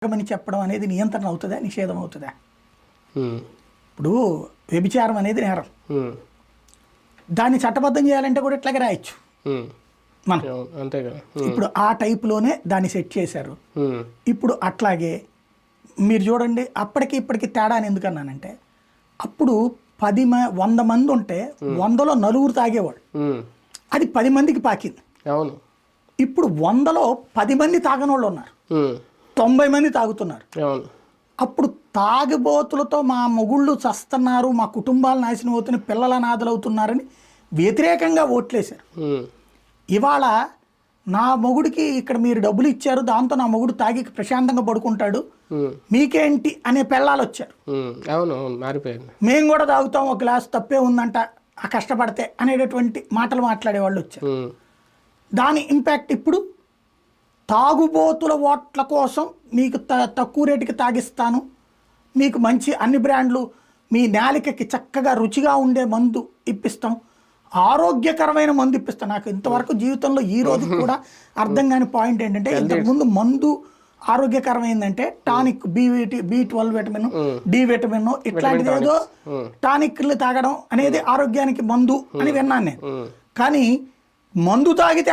తాగమని చెప్పడం అనేది నియంత్రణ అవుతుందా, నిషేధం అవుతుందా? ఇప్పుడు వ్యభిచారం అనేది నేరం, దాన్ని చట్టబద్ధం చేయాలంటే కూడా ఇట్లాగే రాయొచ్చు మనం. ఇప్పుడు ఆ టైప్లోనే దాన్ని సెట్ చేశారు. ఇప్పుడు అట్లాగే మీరు చూడండి, అప్పటికి ఇప్పటికి తేడా అని ఎందుకన్నానంటే, అప్పుడు 100 మంది ఉంటే 100లో 4 తాగేవాళ్ళు, అది 10 మందికి పాకింది. అవును. ఇప్పుడు 100లో 10 మంది తాగనోళ్ళు ఉన్నారు, 90 మంది తాగుతున్నారు. అప్పుడు తాగుబోతులతో మా మొగుళ్ళు చస్తున్నారు, మా కుటుంబాలు నాశనం అవుతున్నాయి, పిల్లల నాదలవుతున్నారని వ్యతిరేకంగా ఓట్లేశారు. ఇవాళ నా మొగుడికి ఇక్కడ మీరు డబ్బులు ఇచ్చారు, దాంతో నా మొగుడు తాగి ప్రశాంతంగా పడుకుంటాడు, మీకేంటి అనే పెళ్ళాలు వచ్చారు. మేము కూడా తాగుతాం, ఒక గ్లాస్ తప్పే ఉందంట ఆ కష్టపడితే అనేటటువంటి మాటలు మాట్లాడే వాళ్ళు వచ్చారు. దాని ఇంపాక్ట్ ఇప్పుడు తాగుబోతుల ఓట్ల కోసం మీకు తక్కువ రేటుకి తాగిస్తాను, మీకు మంచి అన్ని బ్రాండ్లు, మీ నాలికకి చక్కగా రుచిగా ఉండే మందు ఇప్పిస్తాం, ఆరోగ్యకరమైన మందు ఇప్పిస్తాం. నాకు ఇంతవరకు జీవితంలో ఈ రోజు కూడా అర్థం కాని పాయింట్ ఏంటంటే, ఇంతకుముందు మందు ఆరోగ్యకరమైందంటే tonic, B12 vitamin, D vitamin, ఇట్లాంటిది ఏదో టానిక్లు తాగడం అనేది ఆరోగ్యానికి మందు అని విన్నాను నేను. కానీ మందు తాగితే